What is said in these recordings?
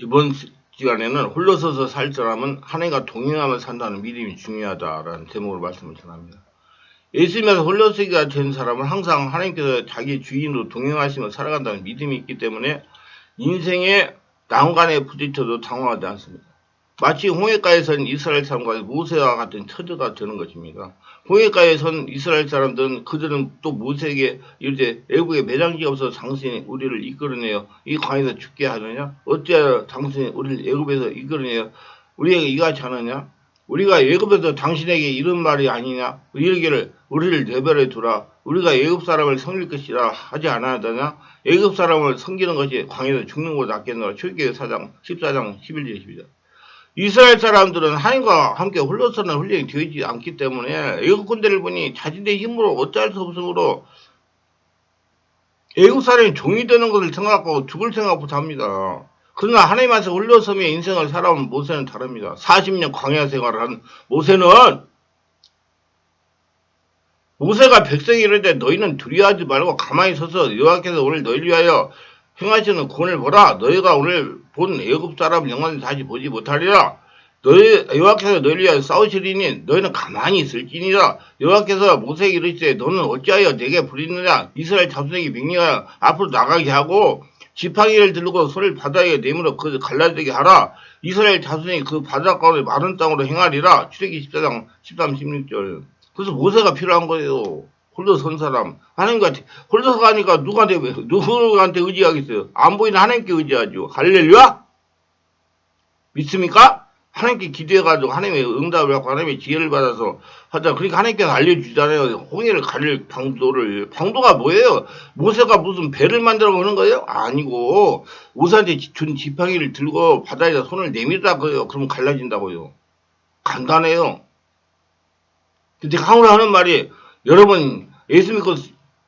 이번 시간에는 홀로 서서 살 사람은 하나님과 동행하며 산다는 믿음이 중요하다라는 제목으로 말씀을 전합니다. 예수님께서 홀로 서기가 된 사람은 항상 하나님께서 자기 주인으로 동행하시며 살아간다는 믿음이 있기 때문에 인생의 난관에 부딪혀도 당황하지 않습니다. 마치 홍해가에 선 이스라엘 사람과 모세와 같은 처지가 되는 것입니다. 홍해가에 선 이스라엘 사람들은 그들은 또 모세에게 이제 애국에 매장지가 없어서 당신이 우리를 이끌어내어 이 광야에서 죽게 하느냐? 어찌하여 당신이 우리를 애국에서 이끌어내어 우리에게 이같이 하느냐? 우리가 애굽에서 당신에게 이런 말이 아니냐? 이르기를 우리를 내버려 두라. 우리가 애굽 사람을 섬길 것이라 하지 않았느냐? 애굽 사람을 섬기는 것이 광야에서 죽는 것보다 낫겠노라. 출애굽기 4장 14장 11절입니다. 이스라엘 사람들은 하나님과 함께 홀로서는 훈련이 되지 않기 때문에 애국 군대를 보니 자신의 힘으로 어찌할 수 없으므로 애국 사람이 종이 되는 것을 생각하고 죽을 생각부터 합니다. 그러나 하나님 앞에서 홀로서며 인생을 살아온 모세는 다릅니다. 40년 광야 생활을 한 모세가 백성이 이르되 너희는 두려워하지 말고 가만히 서서 여호와께서 오늘 너희를 위하여 행하시는 구원을 보라. 너희가 오늘 본 애굽 사람 영원히 다시 보지 못하리라. 여호와께서 너희를 위하여 싸우시리니 너희는 가만히 있을지니라. 여호와께서 모세에게 이르시되 너는 어찌하여 내게 부리느냐. 이스라엘 자손에게 명령하여 앞으로 나가게 하고 지팡이를 들고 손을 바다에 내밀어 그 갈라지게 하라. 이스라엘 자손이 그 바다 가운데 마른 땅으로 행하리라. 출애굽기 14장 13, 16절. 그래서 모세가 필요한 거예요. 홀로 선 사람. 하나님과 홀로 가니까 누구한테 의지하겠어요? 안 보이는 하나님께 의지하죠. 할렐루야? 믿습니까? 하나님께 기도해가지고 하나님의 응답을 받고 하나님의 지혜를 받아서 하자. 그러니까 하나님께서 알려주잖아요. 홍해를 가릴 방도를. 방도가 뭐예요? 모세가 무슨 배를 만들어 보는 거예요? 아니고 모세한테 준 지팡이를 들고 바다에다 손을 내밀다고요. 그러면 갈라진다고요. 간단해요. 근데 강으로 하는 말이 여러분 예수 믿고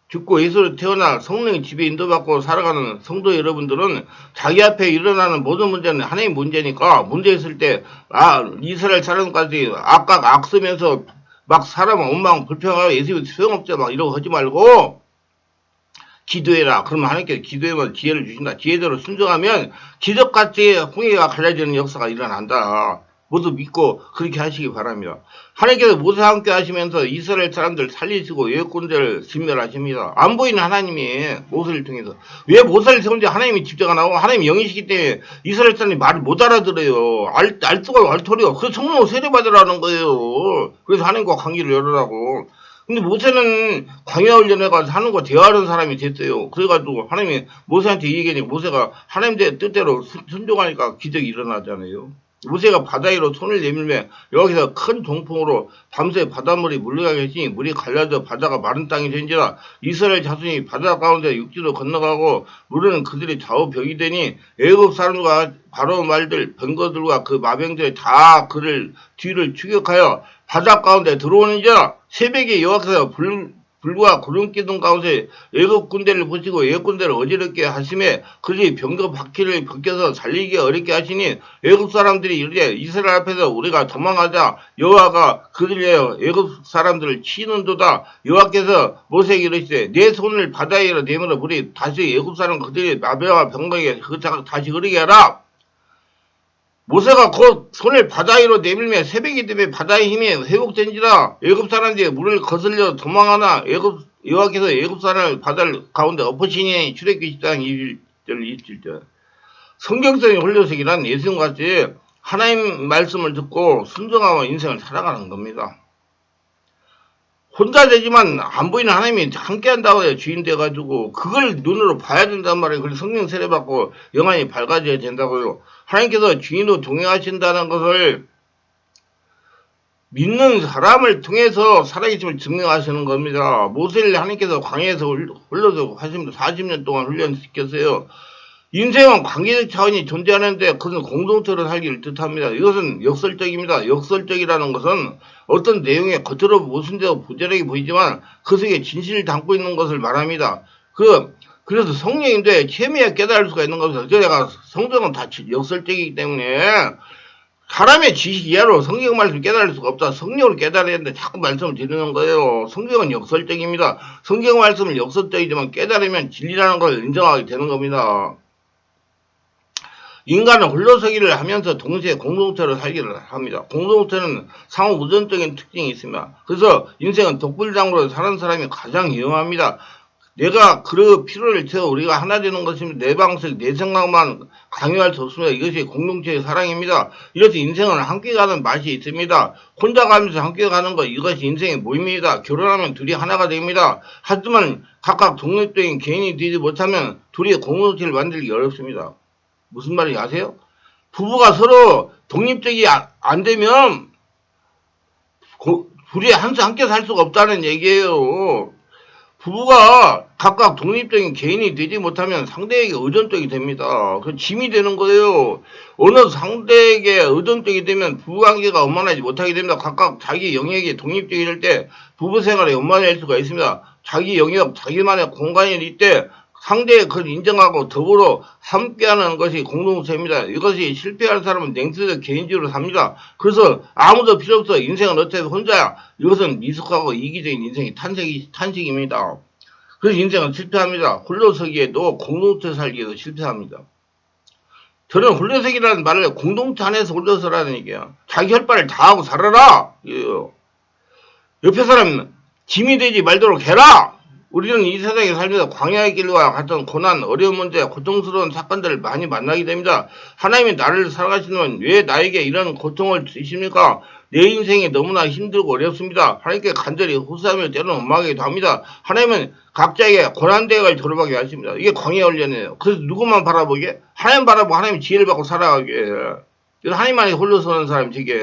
죽고 예수로 태어나 성령의 집에 인도받고 살아가는 성도 여러분들은 자기 앞에 일어나는 모든 문제는 하나님 문제니까 문제 있을 때 이스라엘 사람까지 악쓰면서 막 사람 엉망 불평하고 예수 믿고 소용없죠 막 이러고 하지 말고 기도해라. 그러면 하나님께서 기도하면 지혜를 주신다. 지혜대로 순종하면 기적같이 홍해가 갈라지는 역사가 일어난다. 모두 믿고 그렇게 하시기 바랍니다. 하나님께서 모세와 함께 하시면서 이스라엘 사람들 살리시고 예군대를 진멸하십니다. 안 보이는 하나님이 모세를 통해서. 왜 모세를 세운지 하나님이 직접 안 하고 하나님이 영이시기 때문에 이스라엘 사람이 말을 못 알아들어요. 알 수가 알토리요. 그래서 성령을 세례받으라는 거예요. 그래서 하나님과 관계를 열으라고. 근데 모세는 광야 훈련해가지고 하나님과 대화하는 사람이 됐어요. 그래가지고 하나님이 모세한테 얘기하니까 모세가 하나님의 뜻대로 순종하니까 기적이 일어나잖아요. 모세가 바다 위로 손을 내밀며 여기서 큰 동풍으로 밤새 바닷물이 물러가게 했으니 물이 갈라져 바다가 마른 땅이 된지라. 이스라엘 자손이 바다 가운데 육지로 건너가고 물은 그들이 좌우 벽이 되니 애굽 사람과 바로 말들 병거들과 그 마병들이 다 그를 뒤를 추격하여 바다 가운데 들어오는지라. 새벽에 여호와께서 불과 구름 기둥 가운데 애굽 군대를 보시고 애굽 군대를 어지럽게 하심에 그들이 병거 바퀴를 벗겨서 살리기 어렵게 하시니 애굽 사람들이 이르되 이스라엘 앞에서 우리가 도망하자. 여호와가 그들의 애굽 사람들을 치는도다. 여호와께서 모세에게 이르시되 내 손을 바다에 내밀어 우리 다시 애굽 사람 그들의 마병과 병거에게 다시 흐르게 하라. 모세가 곧 손을 바다 위로 내밀며 새벽이 되면 바다의 힘이 회복된지라. 애굽 사람들이 물을 거슬려 도망하나 여호와께서 애굽 사람을 바다 가운데 엎으시니. 출애굽기 10장 27절. 성경적인 홀로서기란 예수님같이 하나님 말씀을 듣고 순종하고 인생을 살아가는 겁니다. 혼자 되지만 안 보이는 하나님이 함께 한다고 해요. 주인 돼가지고 그걸 눈으로 봐야 된단 말이에요. 그래서 성령 세례받고 영안이 밝아져야 된다고요. 하나님께서 주인으로 동행하신다는 것을 믿는 사람을 통해서 살아계심을 증명하시는 겁니다. 모세를 하나님께서 광야에서 홀로서 하십니다. 40년 동안 훈련시켰어요. 인생은 관계적 차원이 존재하는데 그것은 공동체로 살기를 뜻합니다. 이것은 역설적입니다. 역설적이라는 것은 어떤 내용의 겉으로 모순되고 부재력이 보이지만 그 속에 진실을 담고 있는 것을 말합니다. 그래서 성령인데 체미에 깨달을 수가 있는 겁니다. 그래서 성경은 다 역설적이기 때문에 사람의 지식 이하로 성경 말씀을 깨달을 수가 없다. 성령을 깨달아야 되는데 자꾸 말씀을 드리는 거예요. 성경은 역설적입니다. 성경 말씀은 역설적이지만 깨달으면 진리라는 걸 인정하게 되는 겁니다. 인간은 홀로서기를 하면서 동시에 공동체로 살기를 합니다. 공동체는 상호 우선적인 특징이 있습니다. 그래서 인생은 독불장으로 사는 사람이 가장 위험합니다. 내가 그 필요를 채워 우리가 하나 되는 것입니다. 내 방식, 내 생각만 강요할 수 없습니다. 이것이 공동체의 사랑입니다. 이렇게 인생은 함께 가는 맛이 있습니다. 혼자 가면서 함께 가는 것, 이것이 인생의 모임입니다. 결혼하면 둘이 하나가 됩니다. 하지만 각각 독립적인 개인이 되지 못하면 둘이 공동체를 만들기 어렵습니다. 무슨 말인지 아세요? 부부가 서로 독립적이 안 되면 둘이 함께 살 수가 없다는 얘기예요. 부부가 각각 독립적인 개인이 되지 못하면 상대에게 의존적이 됩니다. 그 짐이 되는 거예요. 어느 상대에게 의존적이 되면 부부관계가 원만하지 못하게 됩니다. 각각 자기 영역이 독립적이 될 때 부부 생활이 원만할 수가 있습니다. 자기 영역, 자기만의 공간이 있을 때 상대의 그걸 인정하고 더불어 함께하는 것이 공동체입니다. 이것이 실패하는 사람은 냉소적 개인주의로 삽니다. 그래서 아무도 필요 없어. 인생은 어차피 혼자야. 이것은 미숙하고 이기적인 인생의 탄식입니다. 그래서 인생은 실패합니다. 홀로서기에도 공동체 살기에도 실패합니다. 저는 홀로서기라는 말을 공동체 안에서 홀로서라는 얘기야. 자기 할 바를 다 하고 살아라. 옆에 사람 짐이 되지 말도록 해라. 우리는 이 세상에 살면서 광야의 길과 같은 고난, 어려운 문제, 고통스러운 사건들을 많이 만나게 됩니다. 하나님이 나를 살아가시면 왜 나에게 이런 고통을 주십니까? 내 인생이 너무나 힘들고 어렵습니다. 하나님께 간절히 호소하며 때로는 원망하기도 합니다. 하나님은 각자에게 고난대역을 돌아가게 하십니다. 이게 광야 훈련이에요. 그래서 누구만 바라보게? 하나님 바라보고 하나님 지혜를 받고 살아가게. 그래서 하나님만이 홀로 서는 사람이 되게.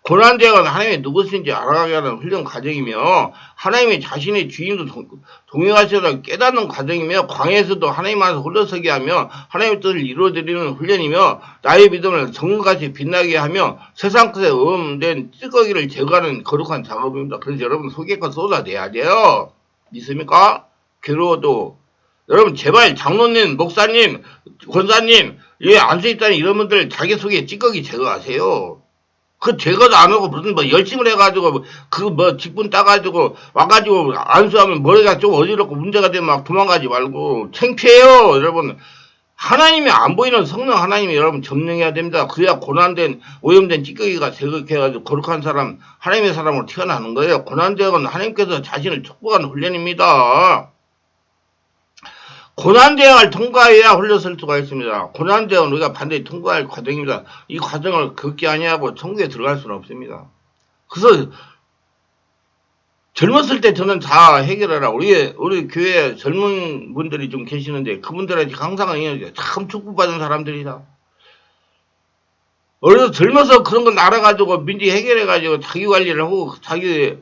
고난대역은 하나님이 누구신지 알아가게 하는 훈련 과정이며 하나님이 자신의 주인도 동행하시라 깨닫는 과정이며 광야에서도 하나님만을 홀로서게 하며 하나님의 뜻을 이루어드리는 훈련이며 나의 믿음을 정같이 빛나게 하며 세상 끝에 오염된 찌꺼기를 제거하는 거룩한 작업입니다. 그래서 여러분 속에껏 쏟아내야 돼요. 믿습니까? 괴로워도 여러분 제발 장로님, 목사님, 권사님 안 써있다는 이런 분들 자기 속에 찌꺼기 제거하세요. 그 제거도 안 하고 무슨 열심을 해가지고 직분 따가지고 와가지고 안수하면 머리가 좀 어지럽고 문제가 되면 막 도망가지 말고 창피해요. 여러분 하나님이 안 보이는 성령 하나님이 여러분 점령해야 됩니다. 그래야 고난된 오염된 찌꺼기가 제거해가지고 거룩한 사람 하나님의 사람으로 태어나는 거예요. 고난대역은 하나님께서 자신을 축복하는 훈련입니다. 고난대역을 통과해야 홀려설 수가 있습니다. 고난대역은 우리가 반드시 통과할 과정입니다. 이 과정을 겪지 아니하고 천국에 들어갈 수는 없습니다. 그래서 젊었을 때 저는 다 해결하라. 우리 교회 젊은 분들이 좀 계시는데 그분들한테 항상 참 축복받은 사람들이다. 어려서 젊어서 그런 걸 알아가지고 민지 해결해가지고 자기 관리를 하고 자기가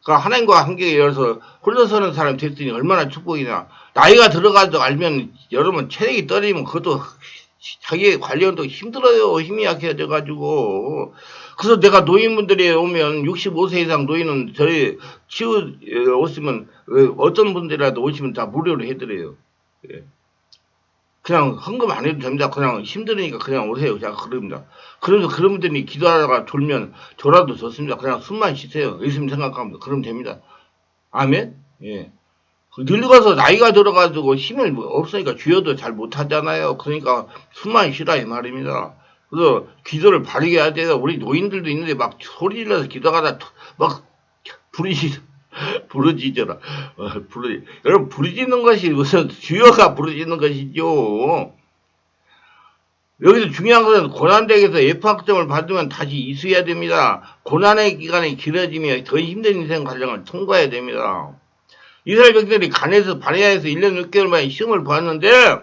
하나님과 한계에 열어서 홀려서는 사람이 됐으니 얼마나 축복이냐. 나이가 들어가도 알면 여러분 체력이 떨어지면 그것도 자기 관리도 힘들어요. 힘이 약해져가지고. 그래서 내가 노인분들이 오면 65세 이상 노인은 저희 오시면 어떤 분들이라도 오시면 다 무료로 해드려요. 그냥 헌금 안 해도 됩니다. 그냥 힘드니까 그냥 오세요. 제가 그럽니다. 그러면서 그런 분들이 기도하다가 졸면 졸아도 좋습니다. 그냥 숨만 쉬세요. 의심 생각하면 그러면 됩니다. 아멘? 예. 늙어서 나이가 들어가지고 힘을 없으니까 주여도 잘 못하잖아요. 그러니까 숨만 쉬라 이 말입니다. 그래서 기도를 바르게 해야 돼요. 우리 노인들도 있는데 막 소리 질러서 기도하다 막 부르짖어라. 여러분 부르짖는 것이 무슨 주여가 부르짖는 것이죠. 여기서 중요한 것은 고난대역에서 F학점을 받으면 다시 이수해야 됩니다. 고난의 기간이 길어지며 더 힘든 인생 과정을 통과해야 됩니다. 이스라엘 백성들이 바네아에서 1년 6개월 만에 시험을 보았는데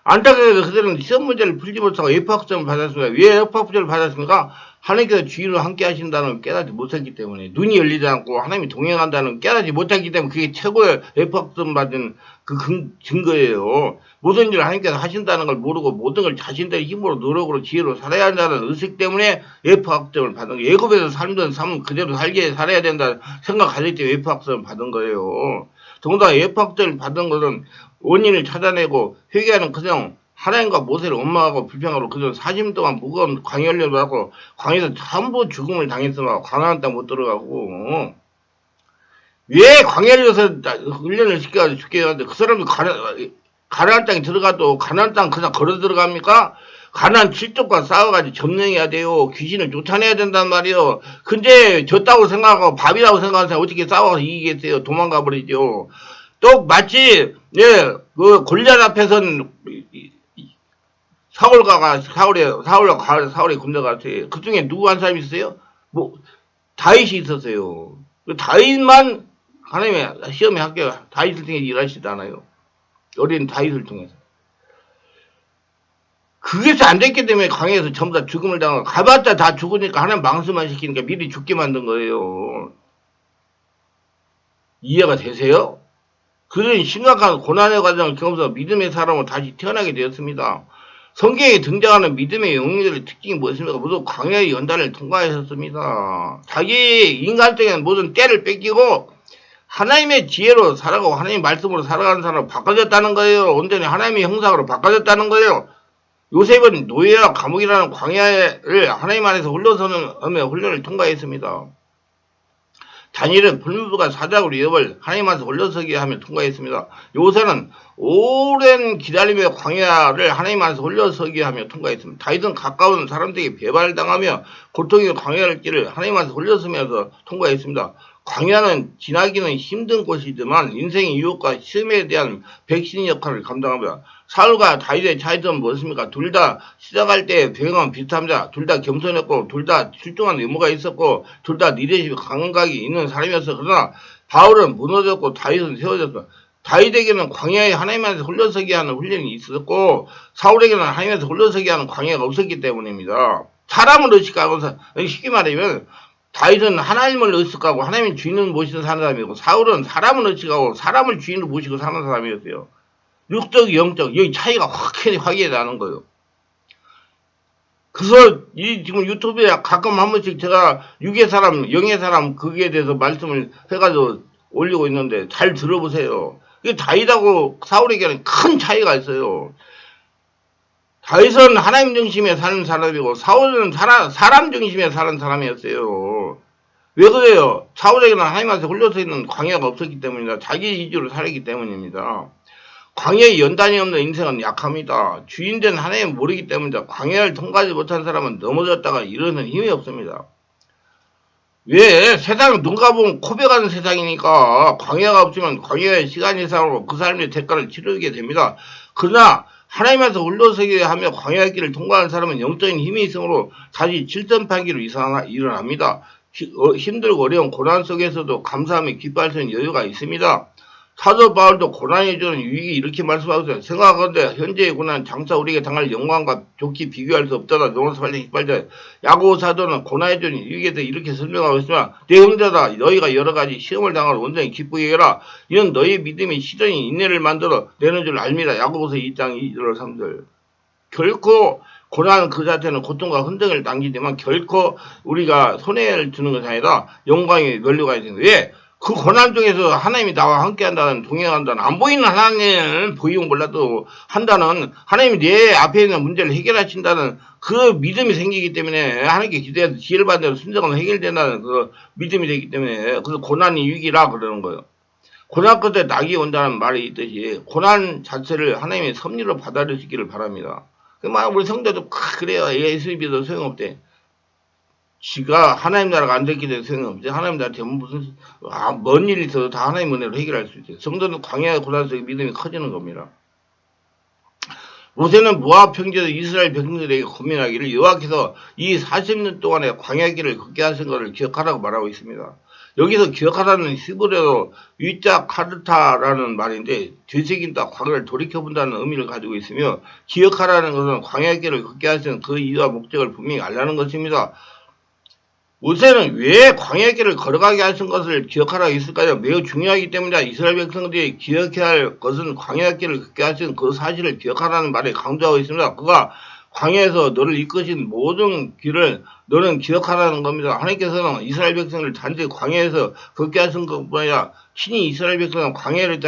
안타깝게도 그들은 시험 문제를 풀지 못하고 F학점을 받았습니다. 왜 F학점을 받았습니까? 하나님께서 주인으로 함께 하신다는 걸 깨닫지 못했기 때문에 눈이 열리지 않고 하나님이 동행한다는 걸 깨닫지 못했기 때문에 그게 최고의 F학점 받은 그 증거예요. 모든 일을 하나님께서 하신다는 걸 모르고 모든 걸 자신들의 힘으로 노력으로 지혜로 살아야 한다는 의식 때문에 F학점을 받은 거예요. 예굽에서 살던 삶은 그대로 살아야 된다는 생각 가질 때 F학점을 받은 거예요. 더군다나 F학점을 받은 것은 원인을 찾아내고 회개하는 그냥 하나님과 모세를 원망하고 불평하고 그전 40년 동안 무거운 광야훈련을 하고 광야에서 전부 죽음을 당했으면 가나안 땅 못 들어가고 왜 광야에서 훈련을 시켜가지고 죽게 하는데 그 사람도 가나안 땅에 들어가도 가나안 땅 그냥 걸어 들어갑니까? 가나안 칠족과 싸워가지고 점령해야 돼요. 귀신을 쫓아내야 된단 말이에요. 근데 졌다고 생각하고 밥이라고 생각하는 사람 어떻게 싸워서 이기겠어요? 도망가 버리죠. 또 마치 예, 그 골리앗 앞에선 사울에 군대 갔어요. 그 중에 누구 한 사람이 있어요? 뭐 다윗이 있었어요. 그 다윗만 하나님의 시험에 합격, 다윗을 통해 일하시지 않아요. 어린 다윗을 통해서. 그게서 안 됐기 때문에 광야에서 전부 다 죽음을 당하고 가봤자 다 죽으니까 하나님 망수만 시키니까 미리 죽게 만든 거예요. 이해가 되세요? 그런 심각한 고난의 과정을 겪으면서 믿음의 사람으로 다시 태어나게 되었습니다. 성경에 등장하는 믿음의 영웅들의 특징이 무엇입니까? 모두 광야의 연단을 통과하셨습니다. 자기 인간적인 모든 때를 뺏기고 하나님의 지혜로 살아가고 하나님의 말씀으로 살아가는 사람으로 바꿔졌다는 거예요. 온전히 하나님의 형상으로 바꿔졌다는 거예요. 요셉은 노예와 감옥이라는 광야를 하나님 안에서 흘러서는 훈련을 통과했습니다. 다니엘은 불문불과 사자굴 위협을 하나님 안에서 올려서게 하며 통과했습니다. 요새는 오랜 기다림의 광야를 하나님 안에서 올려서게 하며 통과했습니다. 다윗은 가까운 사람들에게 배반당하며 고통의 광야를 길을 하나님 안에서 올려서면서 통과했습니다. 광야는 지나기는 힘든 곳이지만 인생의 유혹과 시험에 대한 백신 역할을 감당합니다. 사울과 다윗의 차이점은 무엇입니까? 둘 다 시작할 때 배경은 비슷합니다. 둘 다 겸손했고 둘 다 출중한 의무가 있었고 둘 다 리더십 감각이 있는 사람이었어. 그러나 바울은 무너졌고 다윗은 세워졌어. 다윗에게는 광야에 하나님 안에서 흘러서게 하는 훈련이 있었고 사울에게는 하나님에서 흘러서게 하는 광야가 없었기 때문입니다. 사람을 의식하고 쉽게 말하면 다윗은 하나님을 의식하고 하나님의 주인을 모시는 사람이고 사울은 사람을 의식하고 사람을 주인으로 모시고 사는 사람이었어요. 육적, 영적 여기 차이가 확연히 나는 거예요. 그래서 이 지금 유튜브에 가끔 한 번씩 제가 육의 사람, 영의 사람 그게 대해서 말씀을 해가지고 올리고 있는데 잘 들어보세요. 이게 다윗하고 사울에게는 큰 차이가 있어요. 다윗은 하나님 중심에 사는 사람이고 사울은 사람 중심에 사는 사람이었어요. 왜 그래요? 사울에게는 하나님한테 홀려서 있는 광야가 없었기 때문입니다. 자기 이주로 살았기 때문입니다. 광야에 연단이 없는 인생은 약합니다. 주인된 하나님 모르기 때문입니다. 광야를 통과하지 못한 사람은 넘어졌다가 일어서는 힘이 없습니다. 왜? 세상은 눈 감으면 코베가는 세상이니까 광야가 없으면 광야의 시간 이상으로 그 사람의 대가를 치르게 됩니다. 그러나 하나님에서 올라서게 하며 광야의 길을 통과하는 사람은 영적인 힘이 있으므로 다시 7.8기로 일어납니다. 힘들고 어려운 고난 속에서도 감사하며 기뻐할 수 있는 여유가 있습니다. 사도 바울도 고난이 주는 유익이 이렇게 말씀하고 있어요. 생각하건대 현재의 고난 장차 우리에게 당할 영광과 좋게 비교할 수 없다다. 로마서 8장 18절. 야고보 사도는 고난이 주는 유익에 대해 이렇게 설명하고 있으면 내 형제다 너희가 여러 가지 시험을 당하고 온전히 기쁘게 해라. 이는 너희의 믿음이 시련이 인내를 만들어 내는 줄 알미라. 야고보서 2장 2절 3절. 결코 고난 그 자체는 고통과 흔적을 남기지만 결코 우리가 손해를 주는 것이 아니라 영광의 권리가 있는 거예요. 왜? 그 고난 중에서 하나님이 나와 함께 한다는, 동행한다는, 안 보이는 하나님을 보이고 몰라도 한다는, 하나님이 내 앞에 있는 문제를 해결하신다는 그 믿음이 생기기 때문에 하나님께 기대해서 지혜를 받는 순종은 해결된다는 그 믿음이 되기 때문에 그래서 고난이 위기라 그러는 거예요. 고난 끝에 낙이 온다는 말이 있듯이 고난 자체를 하나님의 섭리로 받아들이시기를 바랍니다. 우리 성도도 그래요. 예수님 믿어도 소용없대. 지가 하나님 나라가 안 됐기 때문에 소용없지. 하나님 나라한테 무슨 먼 일이 있어도 다 하나님 은혜로 해결할 수 있어요. 성도는 광야의 고난 속에 믿음이 커지는 겁니다. 모세는 모압 평지에서 이스라엘 백성들에게 고민하기를 여호와께서 이 40년 동안의 광야 길을 걷게 하신 것을 기억하라고 말하고 있습니다. 여기서 기억하라는 히브리어로 위자 카르타라는 말인데 되새긴다, 과거를 돌이켜본다는 의미를 가지고 있으며 기억하라는 것은 광야 길을 걷게 하신 그 이유와 목적을 분명히 알라는 것입니다. 모세는 왜 광야 길을 걸어가게 하신 것을 기억하라고 했을까요? 매우 중요하기 때문에 이스라엘 백성들이 기억해야 할 것은 광야 길을 걷게 하신 그 사실을 기억하라는 말에 강조하고 있습니다. 그가 광야에서 너를 이끄신 모든 길을 너는 기억하라는 겁니다. 하나님께서는 이스라엘 백성을 단지 광야에서 걷게 하신 것뿐 아니라 친히 이스라엘 백성은 광야를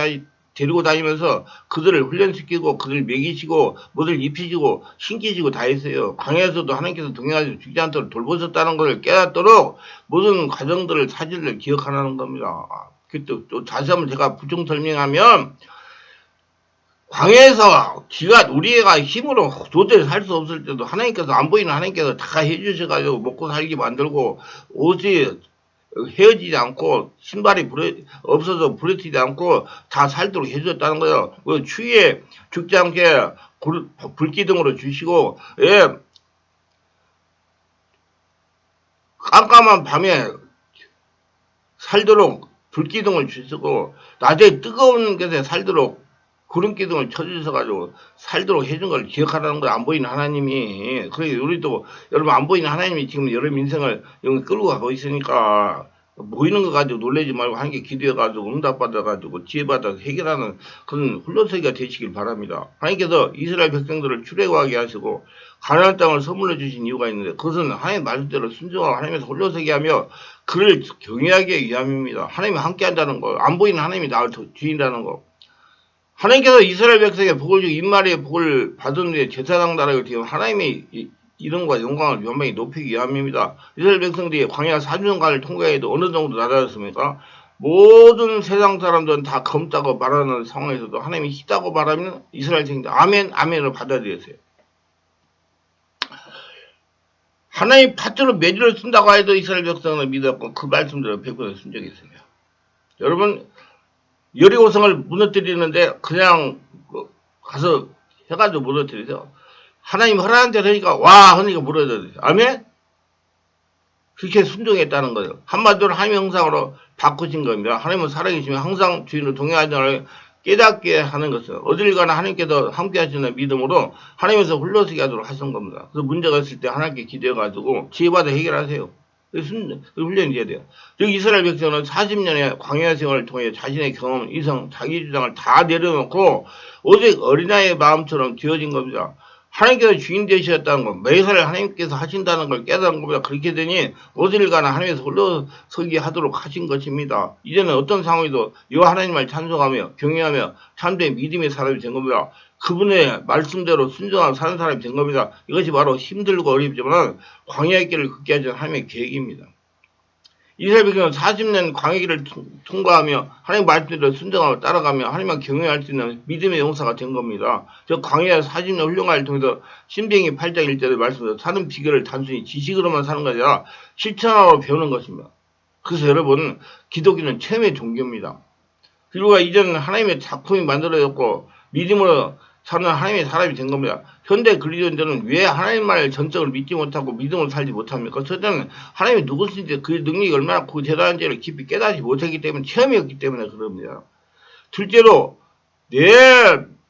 데리고 다니면서 그들을 훈련시키고 그들을 먹이시고 뭐들 입히시고 신기시고 다 했어요. 광야에서도 하나님께서 동행하시고 죽지 않도록 돌보셨다는 것을 깨닫도록 모든 과정들을 사실을 기억하라는 겁니다. 또 자세히 한번 제가 부정 설명하면 광야에서 지가 우리가 힘으로 도저히 살 수 없을 때도 하나님께서 안 보이는 하나님께서 다 해주셔가지고 먹고 살게 만들고 옷이 헤어지지 않고 신발이 없어서 부러지지 않고 다 살도록 해줬다는 거예요. 그 추위에 죽지 않게 불기둥으로 주시고 예, 깜깜한 밤에 살도록 불기둥을 주시고 낮에 뜨거운 곳에 살도록 구름기둥을 쳐주셔가지고 살도록 해준 걸 기억하라는 거야. 안 보이는 하나님이. 그래 우리도 여러분 안 보이는 하나님이 지금 여러분 인생을 여기 끌고 가고 있으니까 보이는 거 가지고 놀라지 말고 한 게 기도해가지고 응답받아가지고 지혜받아서 해결하는 그런 훌륭서기가 되시길 바랍니다. 하나님께서 이스라엘 백성들을 출애굽하게 하시고 가나안 땅을 선물로 주신 이유가 있는데 그것은 하나님의 말씀대로 순종하고 하나님에서 홀로서기 하며 그를 경외하기 위함입니다. 하나님이 함께 한다는 거, 안 보이는 하나님이 나를 주인다는 거. 하나님께서 이스라엘 백성의 복을 주고 인마리의 복을 받은 후에 제사장 나라를 지금 하나님의 이름과 영광을 연방히 높이기 위함입니다. 이스라엘 백성들이 광야 4년간을 통과해도 어느 정도 낮아졌습니까? 모든 세상 사람들은 다 검다고 말하는 상황에서도 하나님이 희다고 말하면 이스라엘 백성들 아멘 아멘으로 받아들였어요. 하나님 팥줄로 매주를 쓴다고 해도 이스라엘 백성을 믿었고 그 말씀대로 100% 순종했습니다. 여러분 여리고성을 무너뜨리는데 그냥 가서 해가지고 무너뜨리죠. 하나님 허락한 대로 하니까 와 하니까 무너져요. 아멘? 그렇게 순종했다는 거예요. 한마디로 하나님의 형상으로 바꾸신 겁니다. 하나님은 살아계시면 항상 주인으로 동행하는 깨닫게 하는 것은 어딜 가나 하나님께서 함께 하시는 믿음으로 하나님에서 홀로서기 하도록 하신 겁니다. 그래서 문제가 있을 때 하나님께 기도해가지고 지혜받아 해결하세요. 훈련이 돼야 돼요. 즉 이스라엘 백성은 40년의 광야 생활을 통해 자신의 경험, 이성, 자기 주장을 다 내려놓고 오직 어린아이의 마음처럼 되어진 겁니다. 하나님께서 주인 되셨다는 것, 매사를 하나님께서 하신다는 걸 깨달은 겁니다. 그렇게 되니 어디를 가나 하나님께서 홀로서기 하도록 하신 것입니다. 이제는 어떤 상황에도 여호와 하나님을 찬송하며 경외하며 참된 믿음의 사람이 된 겁니다. 그분의 말씀대로 순종하고 사는 사람이 된 겁니다. 이것이 바로 힘들고 어렵지만 광야의 길을 걷게 하신 하나님의 계획입니다. 이스라엘 백성은 40년 광야길을 통과하며 하나님 말씀대로 순종하며 따라가며 하나님만 경외할 수 있는 믿음의 용사가 된 겁니다. 저 광야 40년 훈련을 통해서 신명기 8장 1절의 말씀대로 사는 비결을 단순히 지식으로만 사는 것이 아니라 실천하고 배우는 것입니다. 그래서 여러분 기독교는 체험의 종교입니다. 그리고 이제는 하나님의 작품이 만들어졌고 믿음으로 사는 하나님의 사람이 된 겁니다. 현대 그리스도인들은 왜 하나님 말을 전적으로 믿지 못하고 믿음으로 살지 못합니까? 저는 하나님이 누구신지 그 능력이 얼마나 대단한지를 깊이 깨닫지 못했기 때문에 체험이었기 때문에 그럽니다. 둘째로 내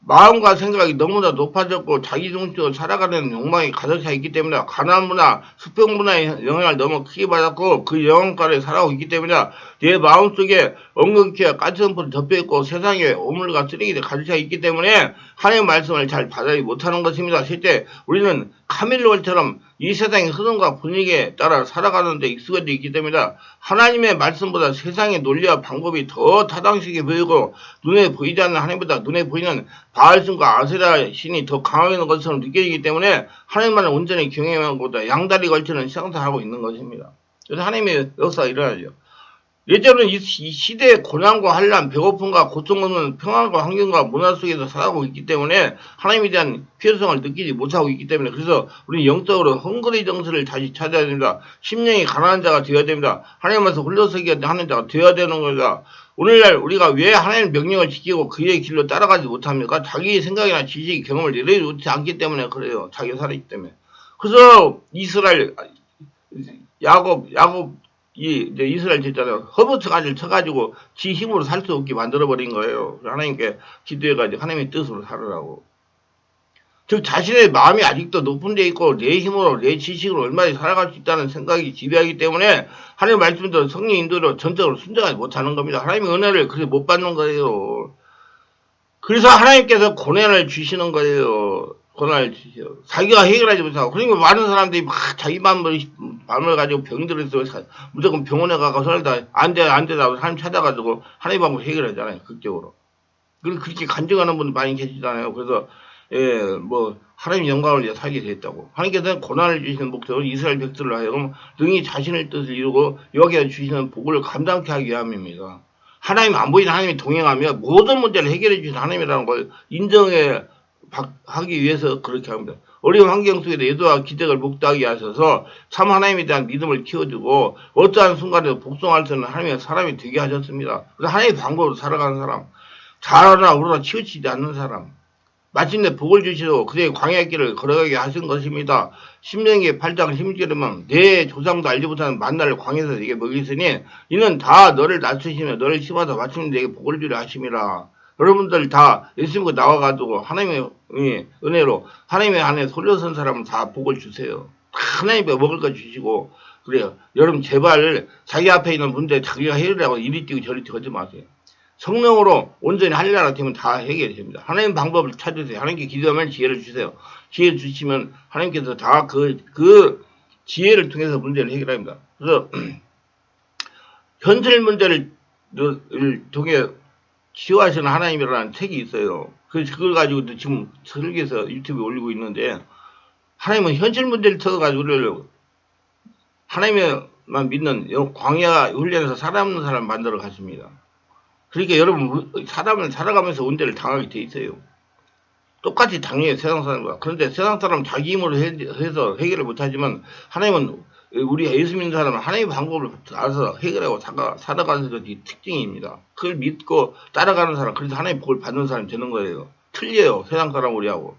마음과 생각이 너무나 높아졌고 자기중심적으로 살아가는 욕망이 가득 차 있기 때문에 가난 문화, 수평 문화의 영향을 너무 크게 받았고 그 영향가를 살아오고 있기 때문에 내 마음속에 엉겅퀴와 가스선포를 덮여있고 세상에 오물과 쓰레기들이 가득 차 있기 때문에 하나님의 말씀을 잘 받아들이지 못하는 것입니다. 실제 우리는 카밀로처럼 이 세상의 흐름과 분위기에 따라 살아가는 데 익숙해져 있기 때문에 하나님의 말씀보다 세상의 논리와 방법이 더 타당식이 보이고 눈에 보이지 않는 하나님보다 눈에 보이는 바알신과 아세라 신이 더 강하게 있는 것처럼 느껴지기 때문에 하나님만을 온전히 경외하는 것보다 양다리 걸치는 신앙생활을 하고 있는 것입니다. 그래서 하나님의 역사가 일어나죠. 예전에는 이 시대의 고난과 환난, 배고픔과 고통 없는 평안과 환경과 문화 속에서 살아가고 있기 때문에 하나님에 대한 필요성을 느끼지 못하고 있기 때문에 그래서 우리는 영적으로 헝그리 정서를 다시 찾아야 됩니다. 심령이 가난한 자가 되어야 됩니다. 하나님께서 홀로서기 하는 자가 되어야 되는 겁니다. 오늘날 우리가 왜 하나님의 명령을 지키고 그의 길로 따라가지 못합니까? 자기 생각이나 지식, 경험을 내려놓지 않기 때문에 그래요. 자기가 살아있기 때문에. 그래서 이스라엘, 야곱, 이제 이스라엘 제자는 허브가지를 쳐가지고 지 힘으로 살 수 없게 만들어버린 거예요. 하나님께 기도해가지고 하나님의 뜻으로 살으라고. 즉 자신의 마음이 아직도 높은 데 있고 내 힘으로 내 지식으로 얼마나 살아갈 수 있다는 생각이 지배하기 때문에 하나님의 말씀대로 성령 인도로 전적으로 순종하지 못하는 겁니다. 하나님의 은혜를 그렇게 못 받는 거예요. 그래서 하나님께서 고난을 주시는 거예요. 고난을 주시죠. 자기가 해결하지 못하고. 그러니까 많은 사람들이 막 자기 마음을 가지고 병들어서 무조건 병원에 가서 살다 안 되다고 하나님 찾아가지고 하나님 방법을 해결하잖아요. 극적으로. 그렇게 간증하는 분들 많이 계시잖아요. 그래서 하나님 영광을 위해 살게 됐다고. 하나님께서는 고난을 주시는 목적은 이스라엘 백성을 하여금 능히 자신의 뜻을 이루고 여기에 주시는 복을 감당케 하기 위함입니다. 하나님 안 보이는 하나님이 동행하며 모든 문제를 해결해 주신 하나님이라는 걸 하기 위해서 그렇게 합니다. 어려운 환경 속에서 예도와 기적을 목도하게 하셔서 참 하나님에 대한 믿음을 키워주고 어떠한 순간에도 복종할 수 있는 하나님의 사람이 되게 하셨습니다. 그래서 하나님의 방법으로 살아가는 사람, 잘하나 그러나 치우치지 않는 사람, 마침내 복을 주시고 그의 광야의 길을 걸어가게 하신 것입니다. 신명기 8장 16절에만 내 조상도 알지 못하는 만나를 광야에서 내게 먹이시니 이는 다 너를 낮추시며 너를 심어서 마침내 내게 복을 주려 하심이라. 여러분들 다 예수 믿고 나와가지고 하나님의 은혜로 하나님의 안에 솔려선 사람은 다 복을 주세요. 하나님의 먹을 거 주시고 그래요. 여러분 제발 자기 앞에 있는 문제 자기가 해결하고 이리 뛰고 저리 뛰고 하지 마세요. 성령으로 온전히 하려고 되면 다 해결이 됩니다. 하나님 방법을 찾으세요. 하나님께 기도하면 지혜를 주세요. 지혜 주시면 하나님께서 다 그 지혜를 통해서 문제를 해결합니다. 그래서 현실 문제를 통해 치유하시는 하나님이라는 책이 있어요. 그걸 가지고 지금 설교에서 유튜브에 올리고 있는데 하나님은 현실 문제를 터가지고 우리를 하나님만 믿는 광야 훈련에서 살아남는 사람을 만들어 가십니다. 그러니까 여러분 사람은 살아가면서 문제를 당하게 돼 있어요. 똑같이 당해요 세상 사람과. 그런데 세상 사람은 자기 힘으로 해서 해결을 못하지만 하나님은 우리 예수 믿는 사람은 하나님의 방법을 알아서 해결하고 살아가는 것이 특징입니다. 그걸 믿고 따라가는 사람, 그래서 하나님의 복을 받는 사람이 되는 거예요. 틀려요 세상 사람 우리하고.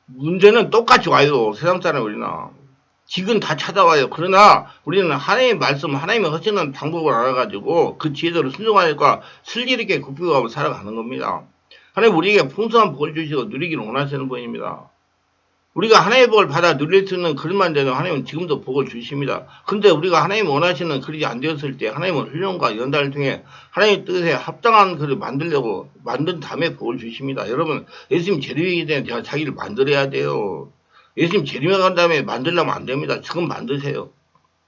문제는 똑같이 와요 세상 사람 우리나. 지금 다 찾아와요. 그러나 우리는 하나님의 말씀, 하나님의 하시는 방법을 알아가지고 그 지혜대로 순종하니까 슬기롭게 굽혀가고 살아가는 겁니다. 하나님 우리에게 풍성한 복을 주시고 누리기를 원하시는 분입니다. 우리가 하나님의 복을 받아 누릴 수 있는 그릇만 되면 하나님은 지금도 복을 주십니다. 근데 우리가 하나님 원하시는 그릇이 안 되었을 때 하나님은 훈련과 연단을 통해 하나님의 뜻에 합당한 그릇을 만들려고 만든 다음에 복을 주십니다. 여러분 예수님 재림이기 때문에 자기를 만들어야 돼요. 예수님 재림해간 다음에 만들려면 안 됩니다. 지금 만드세요.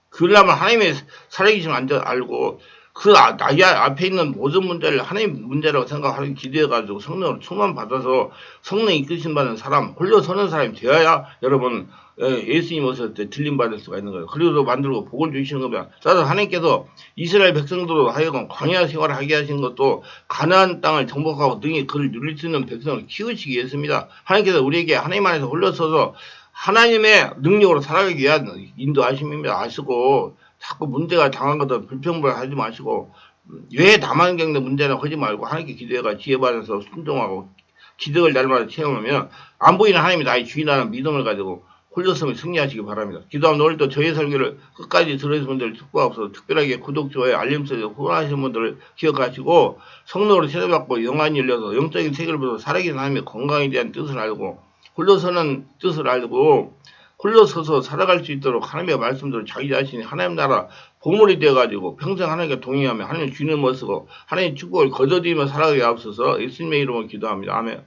그러려면 하나님의 살아계심을 알고 나의 앞에 있는 모든 문제를 하나님 문제라고 생각하는 기대해가지고 성령을 충만받아서 성령이 이끄신 받는 사람, 홀로 서는 사람이 되어야 여러분 예수님 오실 때 들림받을 수가 있는 거예요. 그리고 만들고 복을 주시는 겁니다. 따라서 하나님께서 이스라엘 백성들로 하여금 광야 생활을 하게 하신 것도 가나안 땅을 정복하고 등에 그를 누릴 수 있는 백성을 키우시기 위해서입니다. 하나님께서 우리에게 하나님 안에서 홀로 서서 하나님의 능력으로 살아가기 위한 인도하심입니다. 아시고 자꾸 문제가 당한 것도 불평불하지 마시고 왜 나만 겪는 문제나 하지 말고 하나님께 기도해가 지혜받아서 순종하고 기적을 날마다 체험하면 안 보이는 하나님이 나의 주인이라는 믿음을 가지고 홀렸음을 승리하시기 바랍니다. 기도하면 오늘도 저희 설교를 끝까지 들으신 분들 특보가 없어서 특별하게 구독, 좋아요, 알림 설정 후원하시는 분들을 기억하시고 성령으로 세례받고 영안이 열려서 영적인 세계를 보면서 살아계신 하나님의 건강에 대한 뜻을 알고 홀로 서는 뜻을 알고 홀로 서서 살아갈 수 있도록 하나님의 말씀대로 자기 자신이 하나님 나라 보물이 되어가지고 평생 하나님과 동행하며 하나님의 주님을 모시고 하나님의 축복을 거저들이며 살아가게 하옵소서. 예수님의 이름으로 기도합니다. 아멘.